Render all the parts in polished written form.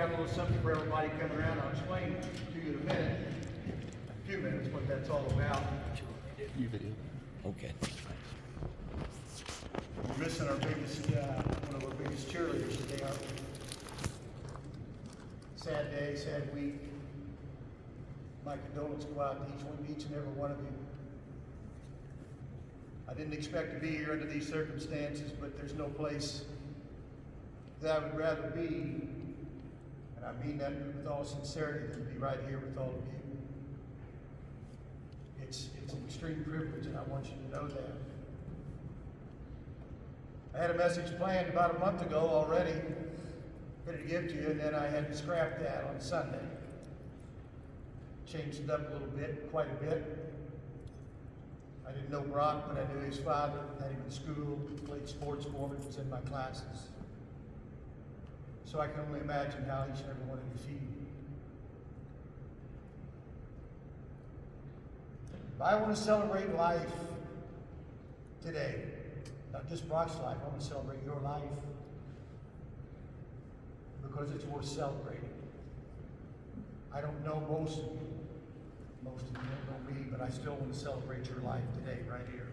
got a little something for everybody coming around. I'll explain to you in a minute, a few minutes, what that's all about. Your video. Okay. We're missing our biggest, one of our biggest cheerleaders today, aren't we? Sad day, sad week. My condolences go out to each and every one of you. I didn't expect to be here under these circumstances, but there's no place that I would rather be, and I mean that with all sincerity, than to be right here with all of you. It's an extreme privilege, and I want you to know that. I had a message planned about a month ago already, ready to give to you, and then I had to scrap that on Sunday. Changed it up a little bit, quite a bit. I didn't know Brock, but I knew his father, had him in school, played sports for me, was in my classes. So I can only imagine how each and every one of you feel. But I want to celebrate life today. Not just Brock's life, I want to celebrate your life. Because it's worth celebrating. I don't know most of you. Most of you don't know me, but I still want to celebrate your life today, right here,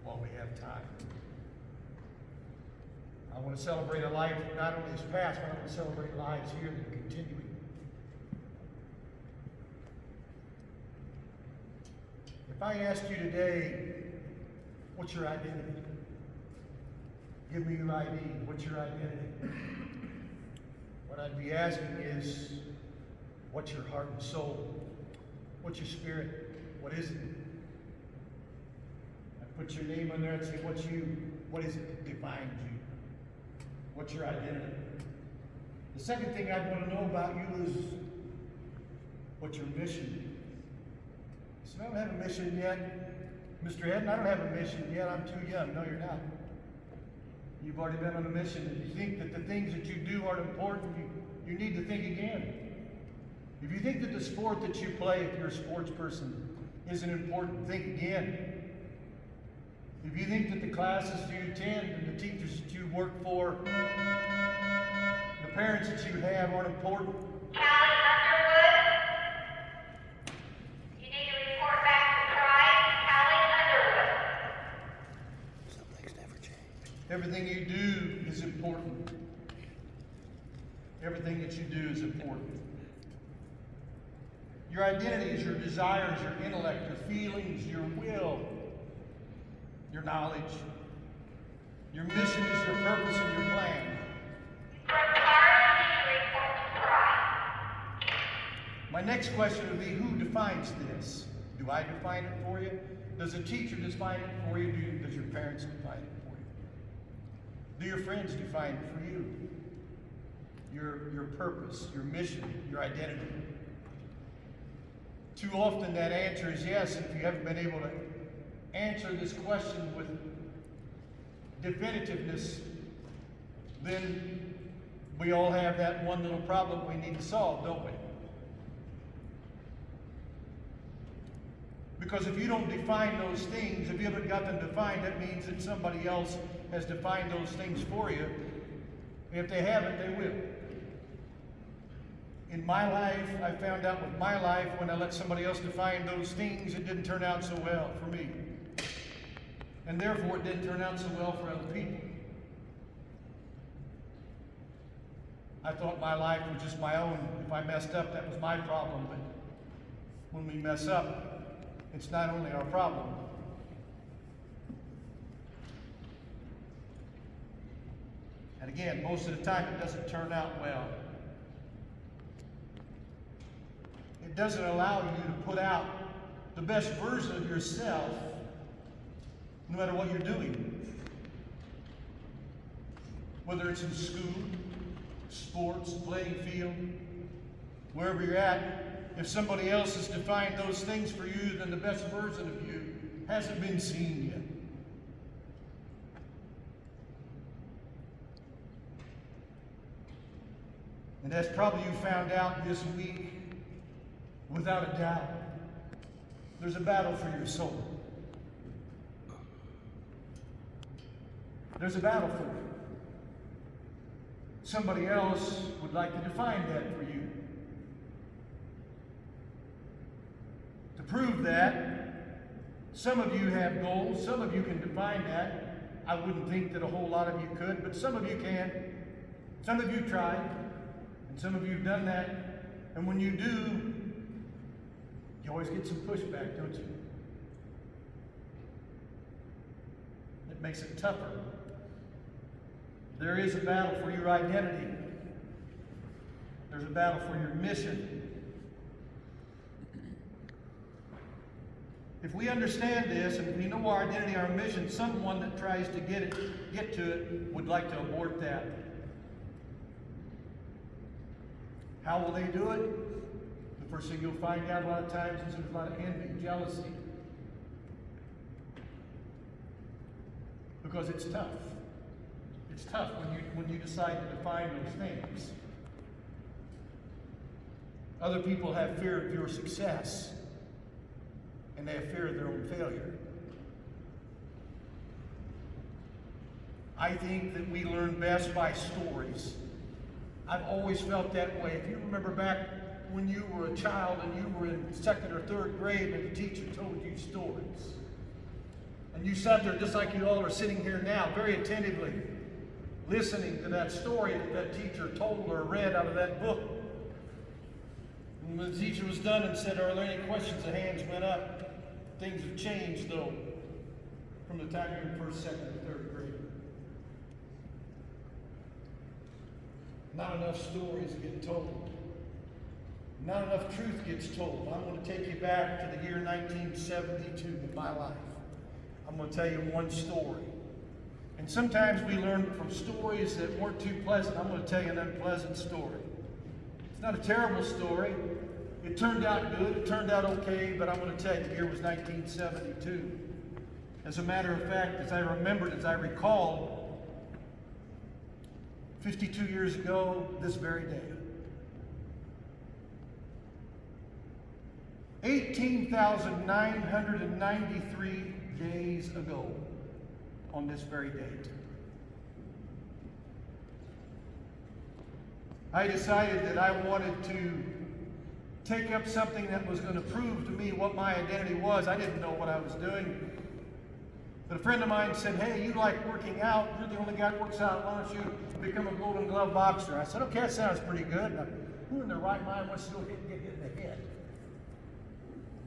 while we have time. I want to celebrate a life that not only is past, but I want to celebrate lives here that are continuing. If I asked you today, what's your identity? Give me your ID. What's your identity? What I'd be asking is, what's your heart and soul? What's your spirit? What is it? I put your name on there and say, what is it that defines you? What's your identity? The second thing I'd want to know about you is, what's your mission? So I don't have a mission yet. Mr. Eden, I don't have a mission yet. I'm too young. No, you're not. You've already been on a mission. If you think that the things that you do aren't important, you need to think again. If you think that the sport that you play, if you're a sports person, isn't important, think again. If you think that the classes you attend and the teachers that you work for, the parents that you have aren't important. Callie Underwood. You need to report back to Pride. Callie Underwood. Some things never change. Everything you do is important. Everything that you do is important. Your identity is your desires, your intellect, your feelings, your will, your knowledge. Your mission is your purpose and your plan. My next question would be, who defines this? Do I define it for you? Does a teacher define it for you? Does your parents define it for you? Do your friends define it for you? Your purpose, your mission, your identity. Too often that answer is yes, and if you haven't been able to answer this question with definitiveness, then we all have that one little problem we need to solve, don't we? Because if you don't define those things, if you haven't got them defined, that means that somebody else has defined those things for you. If they haven't, they will. In my life, I found out with my life, when I let somebody else define those things, it didn't turn out so well for me. And therefore, it didn't turn out so well for other people. I thought my life was just my own. If I messed up, that was my problem. But when we mess up, it's not only our problem. And again, most of the time, it doesn't turn out well. It doesn't allow you to put out the best version of yourself, no matter what you're doing. Whether it's in school, sports, playing field, wherever you're at, if somebody else has defined those things for you, then the best version of you hasn't been seen yet. And that's probably you found out this week, without a doubt. There's a battle for your soul. There's a battle for you. somebody else would like to define that for you. To prove that, some of you have goals, some of you can define that. I wouldn't think that a whole lot of you could, but some of you can. Some of you tried, and some of you have done that. And when you do, you always get some pushback, don't you? It makes it tougher. There is a battle for your identity. There's a battle for your mission. If we understand this and we know our identity, our mission, someone that tries to get to it would like to abort that. How will they do it? The first thing you'll find out a lot of times is there's a lot of envy, jealousy. Because it's tough. It's tough when you decide to define those things. Other people have fear of your success, and they have fear of their own failure. I think that we learn best by stories. I've always felt that way. If you remember back when you were a child and you were in second or third grade and the teacher told you stories, and you sat there just like you all are sitting here now, very attentively, listening to that story that that teacher told or read out of that book. And when the teacher was done and said, "Are there any questions?" the hands went up. Things have changed, though, from the time you're in first, second, and third grade. Not enough stories get told. Not enough truth gets told. I'm going to take you back to the year 1972 in my life. I'm going to tell you one story. And sometimes we learn from stories that weren't too pleasant. I'm going to tell you an unpleasant story. It's not a terrible story. It turned out good. It turned out okay, but I'm going to tell you the year was 1972. As a matter of fact, as I remembered, as I recalled, 52 years ago, this very day, 18,993 days ago, on this very date, I decided that I wanted to take up something that was going to prove to me what my identity was. I didn't know what I was doing. But a friend of mine said, "Hey, you like working out. You're the only guy that works out. Why don't you become a Golden Glove boxer?" I said, "Okay, that sounds pretty good." Now, who in their right mind wants to go get hit in the head?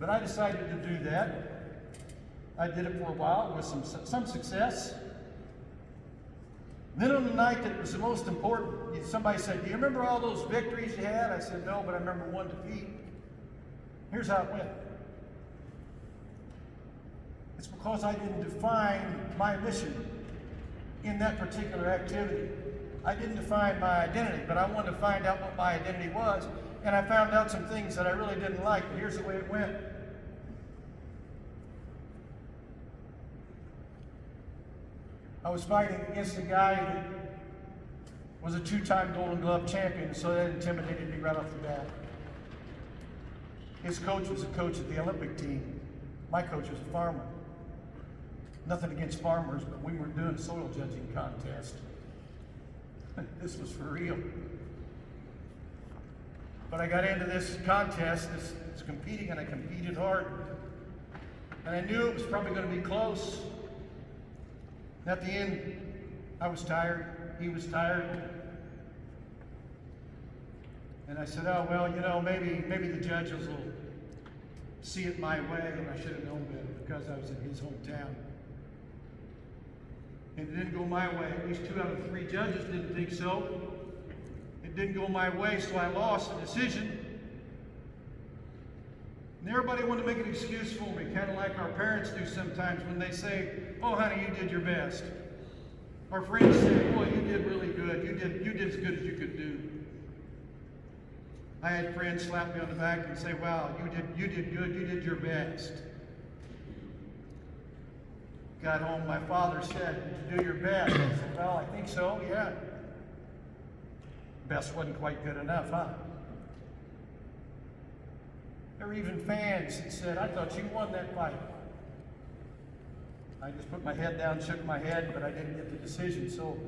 But I decided to do that. I did it for a while with some success. Then on the night that was the most important, somebody said, "Do you remember all those victories you had?" I said, "No, but I remember one defeat." Here's how it went. It's because I didn't define my mission in that particular activity. I didn't define my identity, but I wanted to find out what my identity was. And I found out some things that I really didn't like, but here's the way it went. I was fighting against a guy that was a two-time Golden Glove champion, so that intimidated me right off the bat. His coach was a coach of the Olympic team. My coach was a farmer. Nothing against farmers, but we weren't doing a soil judging contest. This was for real. But I got into this contest, this competing, and I competed hard. And I knew it was probably going to be close. At the end, I was tired. He was tired. And I said, "Oh, well, maybe the judges will see it my way," and I should have known better because I was in his hometown. And it didn't go my way. At least 2 out of 3 judges didn't think so. It didn't go my way, so I lost the decision. And everybody wanted to make an excuse for me, kind of like our parents do sometimes when they say, "Oh, honey, you did your best." Our friends say, "Boy, you did really good. You did as good as you could do." I had friends slap me on the back and say, "Wow, you did good. You did your best." Got home, my father said, "Did you do your best?" I said, "Well, I think so, yeah." Best wasn't quite good enough, huh? There were even fans that said, "I thought you won that fight." I just put my head down, shook my head, but I didn't get the decision. So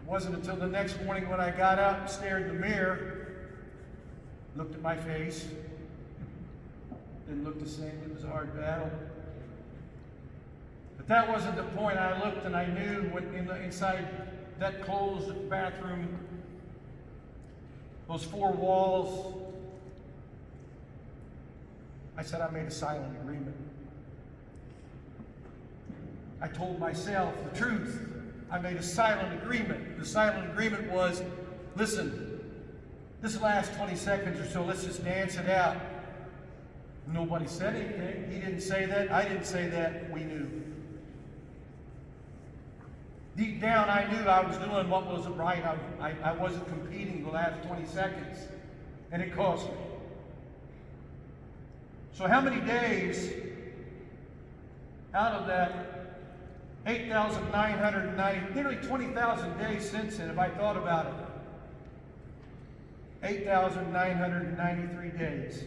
It wasn't until the next morning when I got up and stared in the mirror, looked at my face, didn't look the same. It was a hard battle. But that wasn't the point. I looked and I knew when inside that closed bathroom, those four walls, I said I made a silent agreement. I told myself the truth. I made a silent agreement. The silent agreement was, listen, this last 20 seconds or so, let's just dance it out. Nobody said anything. He didn't say that. I didn't say that. We knew. Deep down, I knew I was doing what was right. I wasn't competing the last 20 seconds. And it cost me. So how many days out of that 8,990, nearly 20,000 days since then, have I thought about it? 8,993 days,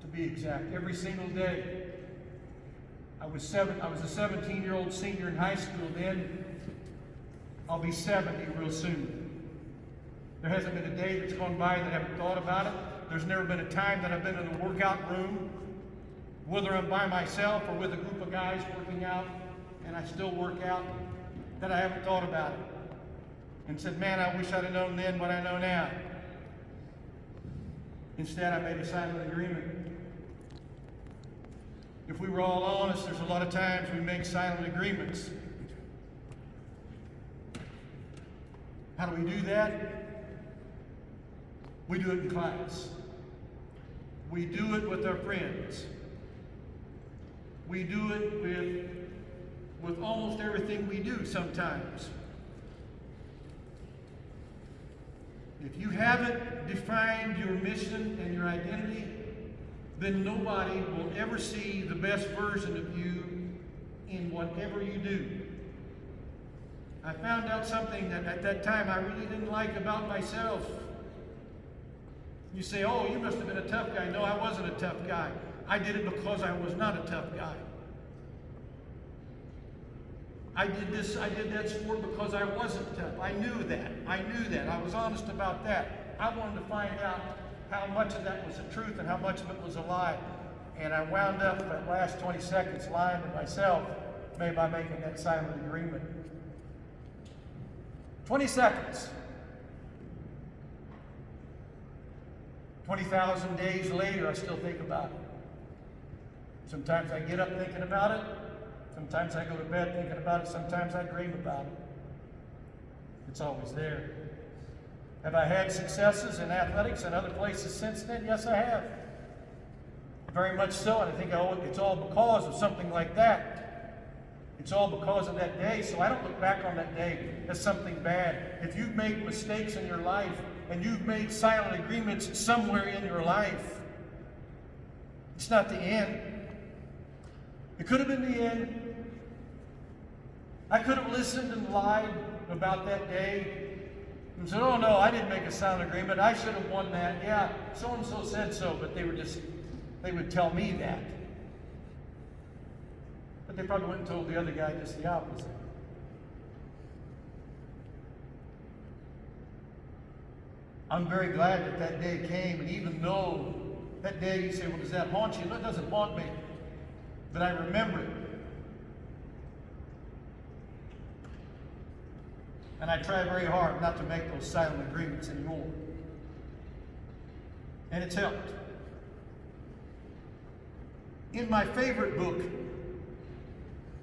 to be exact. Every single day. I was a 17-year-old senior in high school then. I'll be 70 real soon. There hasn't been a day that's gone by that I haven't thought about it. There's never been a time that I've been in the workout room, whether I'm by myself or with a group of guys working out, and I still work out, that I haven't thought about it. And said, man, I wish I'd have known then what I know now. Instead, I made a silent agreement. If we were all honest, there's a lot of times we make silent agreements. How do we do that? We do it in class. We do it with our friends. We do it with almost everything we do sometimes. If you haven't defined your mission and your identity, then nobody will ever see the best version of you in whatever you do. I found out something that at that time I really didn't like about myself. You say, oh, you must have been a tough guy. No, I wasn't a tough guy. I did it because I was not a tough guy. I did that sport because I wasn't tough. I knew that. I was honest about that. I wanted to find out how much of that was the truth and how much of it was a lie. And I wound up that last 20 seconds lying to myself, maybe by making that silent agreement. 20 seconds. 20,000 days later, I still think about it. Sometimes I get up thinking about it. Sometimes I go to bed thinking about it. Sometimes I dream about it. It's always there. Have I had successes in athletics and other places since then? Yes, I have. Very much so, and I think it's all because of something like that. It's all because of that day, so I don't look back on that day as something bad. If you've made mistakes in your life and you've made silent agreements somewhere in your life, it's not the end. It could have been the end. I could have listened and lied about that day and said, oh no, I didn't make a silent agreement. I should have won that. Yeah, so-and-so said so, but they would tell me that. But they probably went and told the other guy just the opposite. I'm very glad that that day came, and even though that day you say, well, does that haunt you? No, it doesn't haunt me, but I remember it. And I try very hard not to make those silent agreements anymore. And it's helped. In my favorite book,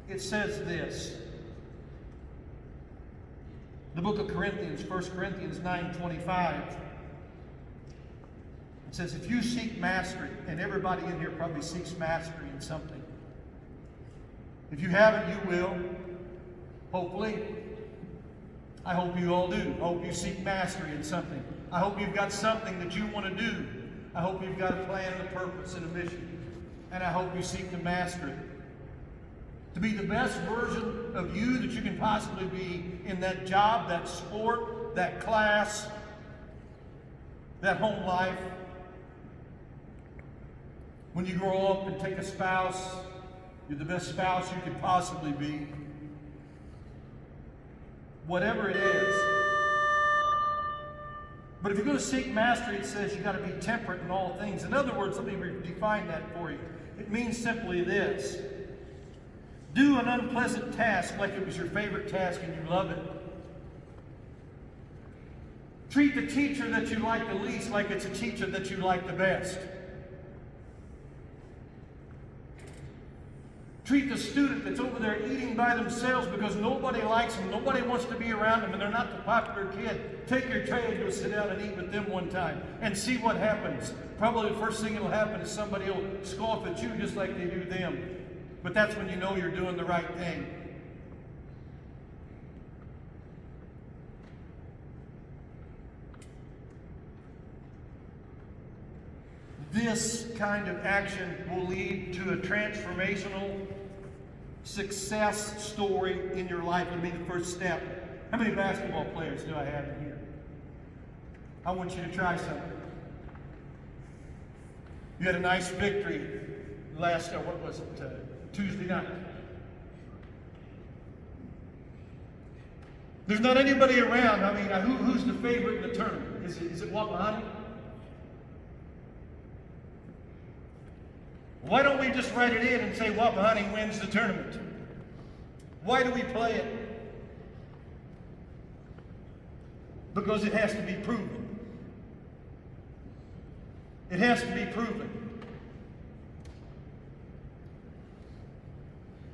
it says this. The book of Corinthians, 1 Corinthians 9:25. It says, if you seek mastery, and everybody in here probably seeks mastery in something. If you haven't, you will. Hopefully. I hope you all do. I hope you seek mastery in something. I hope you've got something that you want to do. I hope you've got a plan, a purpose, and a mission. And I hope you seek to master it. To be the best version of you that you can possibly be in that job, that sport, that class, that home life. When you grow up and take a spouse, you're the best spouse you could possibly be. whatever it is. But if you're going to seek mastery, it says you got to be temperate in all things. In other words, let me define that for you. It means simply this: do an unpleasant task like it was your favorite task and you love it. Treat the teacher that you like the least like it's a teacher that you like the best. Treat the student that's over there eating by themselves because nobody likes them, nobody wants to be around them, and they're not the popular kid. Take your tray and go sit down and eat with them one time and see what happens. Probably the first thing that'll happen is somebody will scoff at you just like they do them. But that's when you know you're doing the right thing. This kind of action will lead to a transformational success story in your life. It'll be the first step. How many basketball players do I have in here? I want you to try something. You had a nice victory last, Tuesday night. There's not anybody around. I mean, who's the favorite in the tournament? Is it Wapahani? Why don't we just write it in and say Wapahani wins the tournament? Why do we play it? Because it has to be proven. It has to be proven.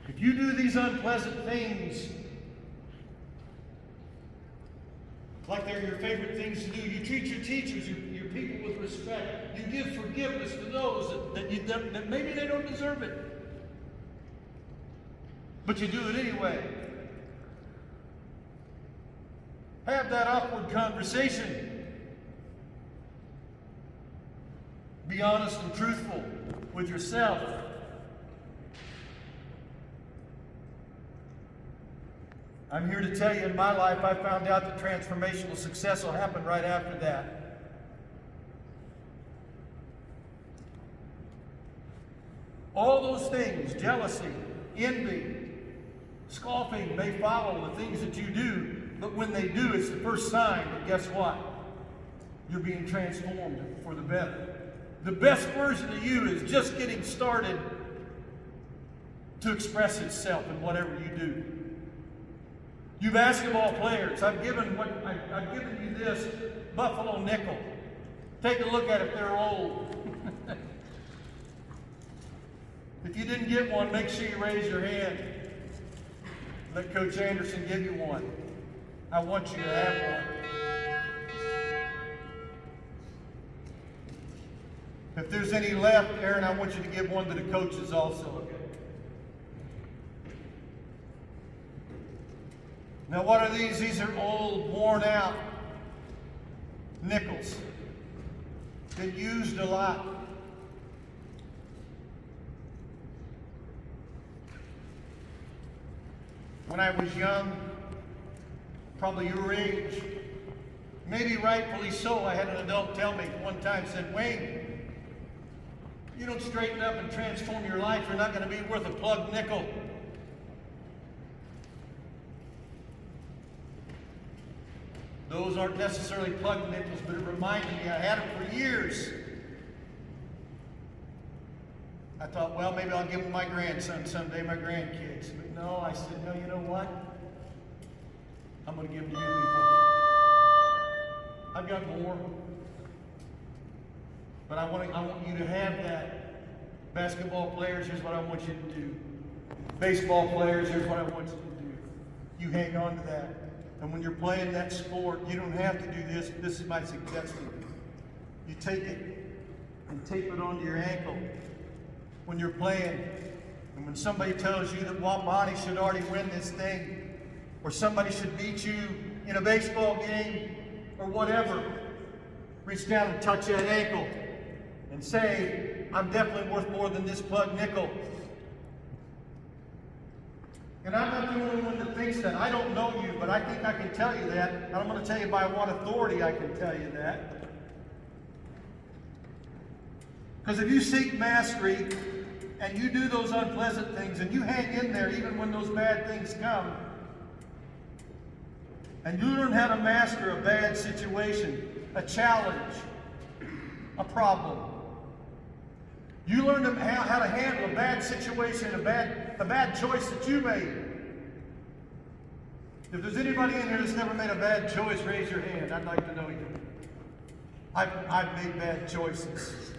If you do these unpleasant things like they're your favorite things to do, you treat your teachers, your people with respect, you give forgiveness to those that maybe they don't deserve it, but you do it anyway. Have that awkward conversation. Be honest and truthful with yourself. I'm here to tell you, in my life, I found out that transformational success will happen right after that. All those things, jealousy, envy, scoffing, may follow the things that you do, but when they do, it's the first sign that, guess what? You're being transformed for the better. The best version of you is just getting started to express itself in whatever you do. You basketball players, I've given you this Buffalo nickel. Take a look at it, they're old. If you didn't get one, make sure you raise your hand. Let Coach Anderson give you one. I want you to have one. If there's any left, Aaron, I want you to give one to the coaches also. Now, what are these? These are old, worn out nickels. Been used a lot. When I was young, probably your age, maybe rightfully so, I had an adult tell me one time, said, Wayne, you don't straighten up and transform your life, you're not going to be worth a plugged nickel. Those aren't necessarily plugged nickels, but it reminded me, I had them for years. I thought, well, maybe I'll give them to my grandson someday, my grandkids. But no, I said, no, you know what? I'm going to give them to you people. I've got more. But I want you to have that. Basketball players, here's what I want you to do. Baseball players, here's what I want you to do. You hang on to that. And when you're playing that sport, you don't have to do this. This is my suggestion. You take it and tape it onto your ankle when you're playing. And when somebody tells you that Wapahani should already win this thing, or somebody should beat you in a baseball game, or whatever, reach down and touch that ankle and say, I'm definitely worth more than this plug nickel. And I'm not the only one that thinks that. I don't know you, but I think I can tell you that. And I'm going to tell you by what authority I can tell you that. Because if you seek mastery and you do those unpleasant things and you hang in there even when those bad things come, And you learn how to master a bad situation, a challenge, a problem. You learn how to handle a bad situation, a bad choice that you made. If there's anybody in here that's never made a bad choice, raise your hand. I'd like to know you. I've made bad choices.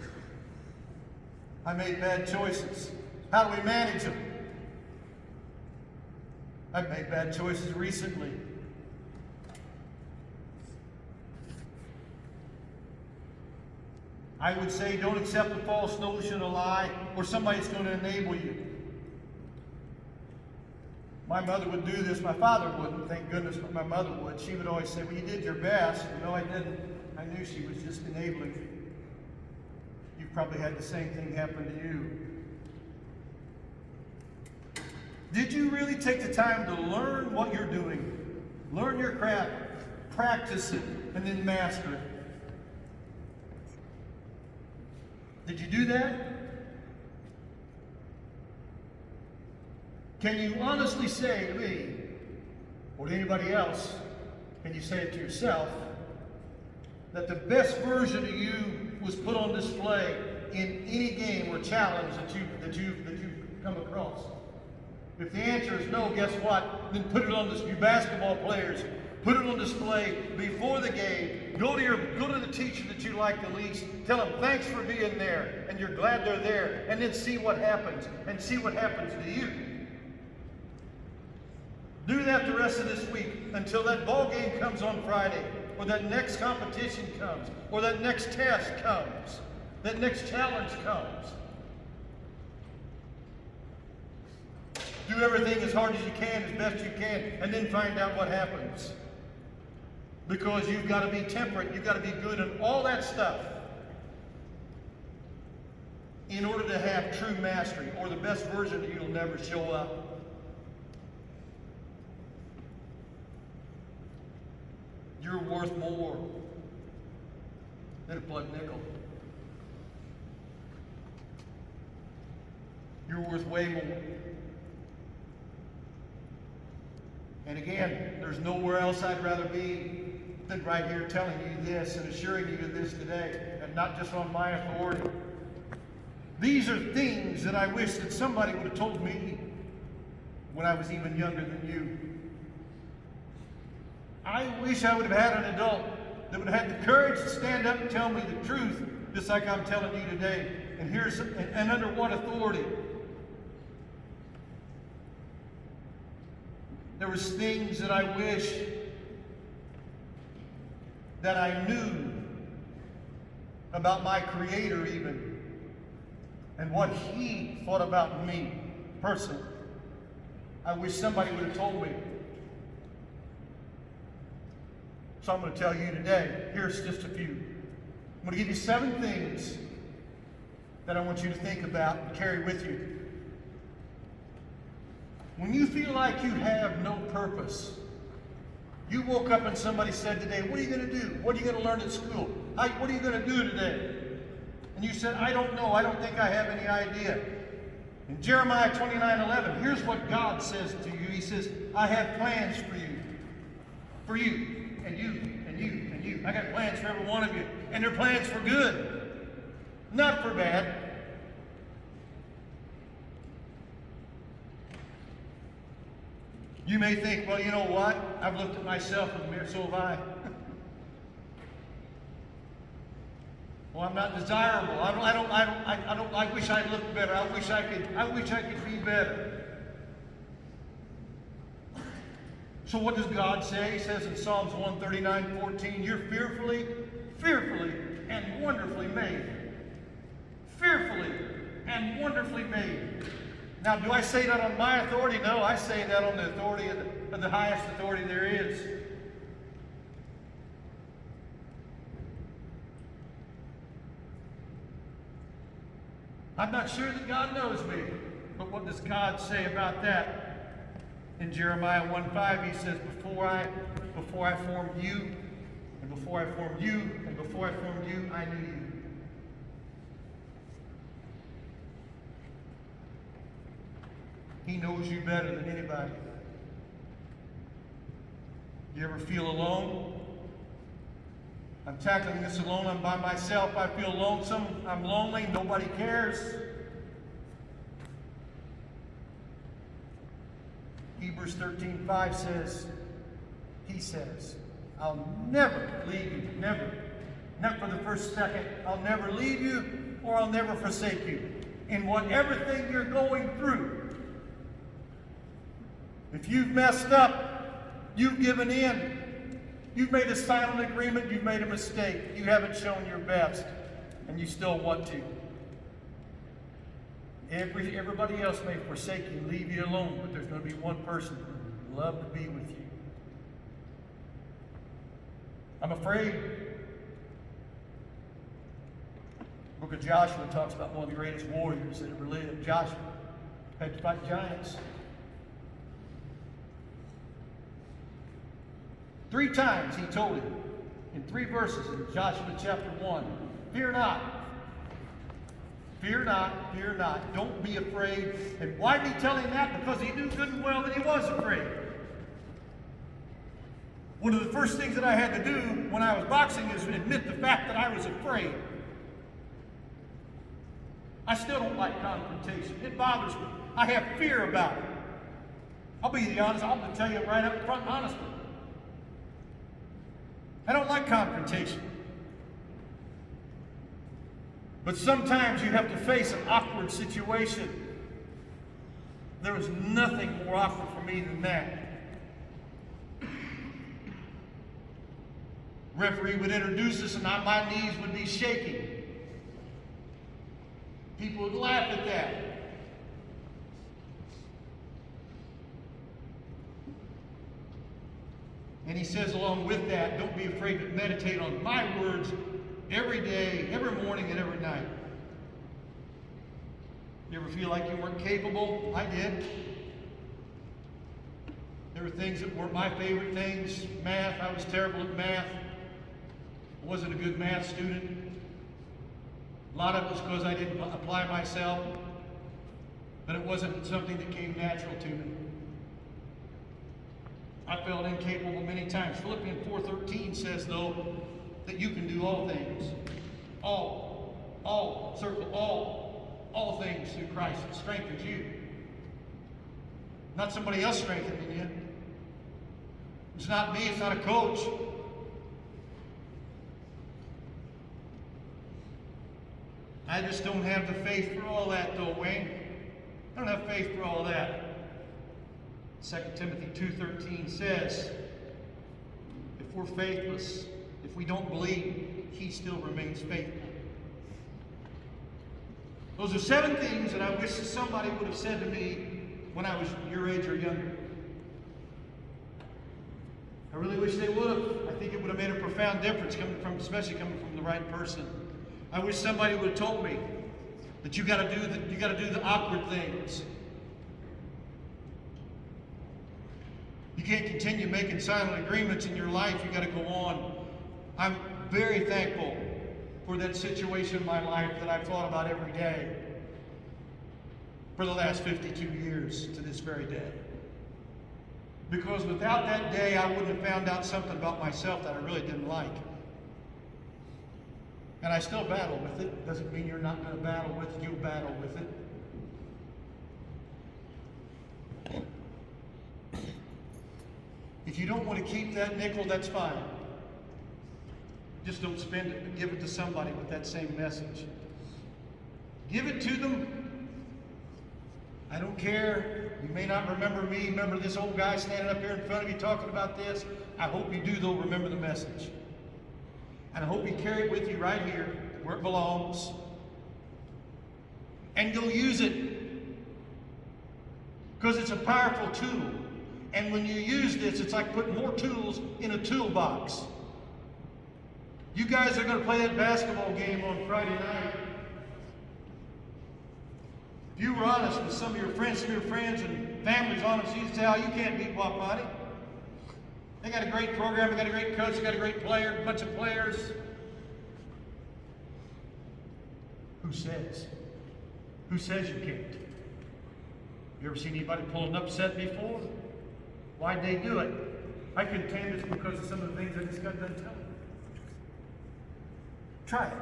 I made bad choices. How do we manage them? I've made bad choices recently. I would say don't accept a false notion, a lie, or somebody's going to enable you. My mother would do this. My father wouldn't, thank goodness, but my mother would. She would always say, well, you did your best. No, I didn't. I knew she was just enabling me. You've probably had the same thing happen to you. Did you really take the time to learn what you're doing? Learn your craft, practice it, and then master it. Did you do that? Can you honestly say to me, or to anybody else, can you say it to yourself, that the best version of you was put on display in any game or challenge that you've come across? If the answer is no, guess what? Then put it on display. You basketball players, put it on display before the game. Go to the teacher that you like the least. Tell them thanks for being there, and you're glad they're there. And then see what happens, and see what happens to you. Do that the rest of this week until that ball game comes on Friday, or that next competition comes, or that next test comes, that next challenge comes. Do everything as hard as you can, as best you can, and then find out what happens. Because you've got to be temperate, you've got to be good and all that stuff in order to have true mastery, or the best version of you will never show up. You're worth more than a plug nickel. You're worth way more. And again, there's nowhere else I'd rather be than right here telling you this and assuring you of this today, and not just on my authority. These are things that I wish that somebody would have told me when I was even younger than you. I wish I would have had an adult that would have had the courage to stand up and tell me the truth, just like I'm telling you today. And under what authority? There was things that I wish that I knew about my Creator even, and what He thought about me personally. I wish somebody would have told me. So I'm going to tell you today. Here's just a few. I'm going to give you 7 things that I want you to think about and carry with you. When you feel like you have no purpose, you woke up and somebody said today, what are you going to do? What are you going to learn at school? What are you going to do today? And you said, I don't know. I don't think I have any idea. In Jeremiah 29:11, here's what God says to you. He says, I have plans for you. For you, and you, and you, and you. I got plans for every one of you. And they're plans for good, not for bad. You may think, well, you know what? I've looked at myself in the mirror, so have I. Well, I'm not desirable. I wish I looked better. I wish I could be better. So what does God say? He says in Psalms 139:14, you're fearfully, and wonderfully made. Fearfully and wonderfully made. Now, do I say that on my authority? No, I say that on the authority of the highest authority there is. I'm not sure that God knows me, but what does God say about that? In Jeremiah 1:5, he says, before I formed you, and before I formed you, and before I formed you, I knew you. He knows you better than anybody. You ever feel alone? I'm tackling this alone. I'm by myself. I feel lonesome. I'm lonely. Nobody cares. Hebrews 13:5 says, he says, I'll never leave you. Never. Not for the first second. I'll never leave you or I'll never forsake you. In whatever thing you're going through, if you've messed up, you've given in, you've made a silent agreement, you've made a mistake, you haven't shown your best, and you still want to. Everybody else may forsake you, leave you alone, but there's going to be one person who would love to be with you. I'm afraid. The book of Joshua talks about one of the greatest warriors that ever lived. Joshua had to fight giants. 3 times he told him, in 3 verses in Joshua chapter 1, fear not. Fear not, fear not. Don't be afraid. And why did he tell him that? Because he knew good and well that he was afraid. One of the first things that I had to do when I was boxing is admit the fact that I was afraid. I still don't like confrontation. It bothers me. I have fear about it. I'll be honest. I'm going to tell you right up front, honestly. I don't like confrontation. But sometimes you have to face an awkward situation. There was nothing more awkward for me than that. Referee would introduce us and my knees would be shaking. People would laugh at that. And he says along with that, don't be afraid to meditate on my words every day, every morning, and every night. You ever feel like you weren't capable? I did. There were things that weren't my favorite things. Math, I was terrible at math. I wasn't a good math student. A lot of it was because I didn't apply myself, but it wasn't something that came natural to me. I felt incapable many times. Philippians 4:13 says, though, that you can do all things. All things through Christ that strengthens you. Not somebody else strengthening you. It's not me, it's not a coach. I just don't have the faith for all that, though, Wayne. I don't have faith for all that. 2 Timothy 2:13 says, if we're faithless, if we don't believe, he still remains faithful. Those are 7 things that I wish that somebody would have said to me when I was your age or younger. I really wish they would have. I think it would have made a profound difference, especially coming from the right person. I wish somebody would have told me that you got to do the awkward things. You can't continue making silent agreements in your life. You got to go on. I'm very thankful for that situation in my life that I've thought about every day for the last 52 years to this very day. Because without that day, I wouldn't have found out something about myself that I really didn't like. And I still battle with it. Doesn't mean you're not going to battle with it. You'll battle with it. If you don't want to keep that nickel, that's fine. Just don't spend it, but give it to somebody with that same message. Give it to them. I don't care. You may not remember me. Remember this old guy standing up here in front of you talking about this. I hope you do, though, remember the message. And I hope you carry it with you right here, where it belongs. And you'll use it. Because it's a powerful tool. And when you use this, it's like putting more tools in a toolbox. You guys are going to play that basketball game on Friday night. If you were honest with some of your friends and families honest, you'd say, oh, you can't beat Wapati. They got a great program, they got a great coach, they got a great player, a bunch of players. Who says? Who says you can't? You ever seen anybody pull an upset before? Why'd they do it? I contend it's because of some of the things I just got done telling you. Try it.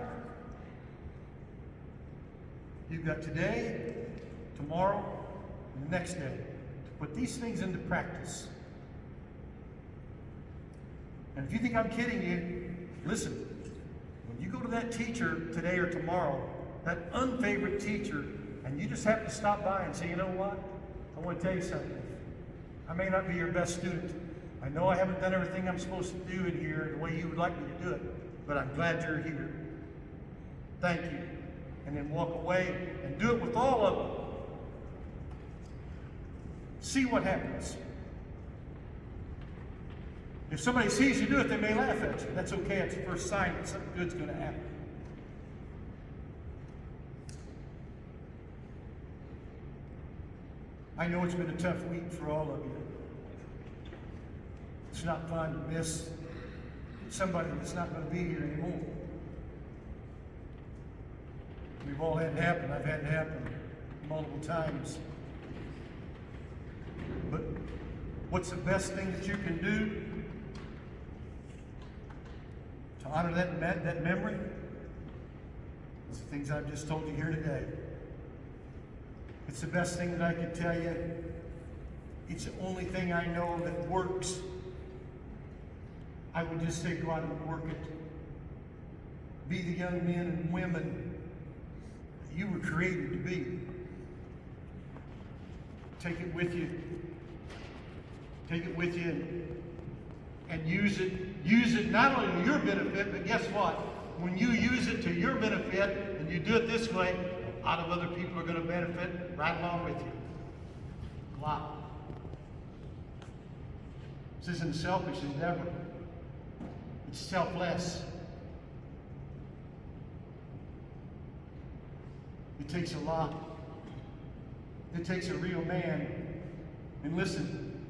You've got today, tomorrow, and the next day to put these things into practice. And if you think I'm kidding you, listen. When you go to that teacher today or tomorrow, that unfavorite teacher, and you just have to stop by and say, you know what? I want to tell you something. I may not be your best student. I know I haven't done everything I'm supposed to do in here the way you would like me to do it, but I'm glad you're here. Thank you. And then walk away and do it with all of them. See what happens. If somebody sees you do it, they may laugh at you. That's okay. It's the first sign that something good's going to happen. I know it's been a tough week for all of you. It's not fun to miss somebody that's not going to be here anymore. We've all had it happen. I've had it happen multiple times. But what's the best thing that you can do to honor that memory? It's the things I've just told you here today. It's the best thing that I can tell you. It's the only thing I know that works. I would just say go out and work it. Be the young men and women that you were created to be. Take it with you. Take it with you and use it. Use it not only to your benefit, but guess what? When you use it to your benefit and you do it this way, a lot of other people are going to benefit right along with you. A lot. This isn't a selfish endeavor. It's selfless. It takes a lot. It takes a real man. And listen,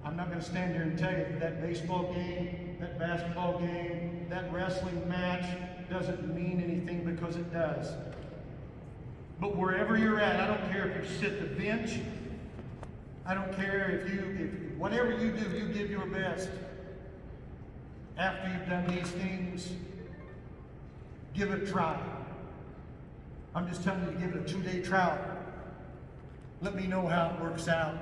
I'm not going to stand here and tell you that baseball game, that basketball game, that wrestling match doesn't mean anything, because it does. But wherever you're at, I don't care if you sit the bench. I don't care if whatever you do, you give your best. After you've done these things, give it a try. I'm just telling you to give it a 2-day trial. Let me know how it works out.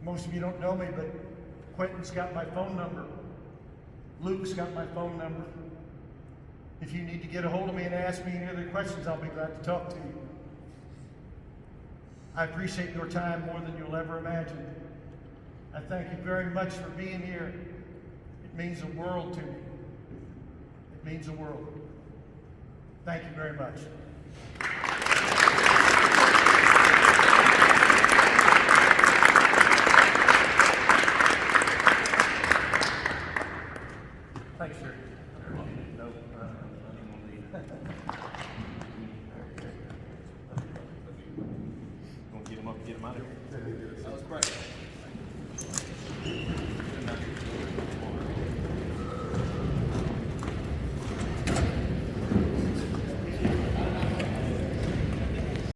Most of you don't know me, but Quentin's got my phone number. Luke's got my phone number. If you need to get a hold of me and ask me any other questions, I'll be glad to talk to you. I appreciate your time more than you'll ever imagine. I thank you very much for being here. It means the world to me. It means the world. Thank you very much. Thanks, sir. Gonna get him up, get him out of here. That was great.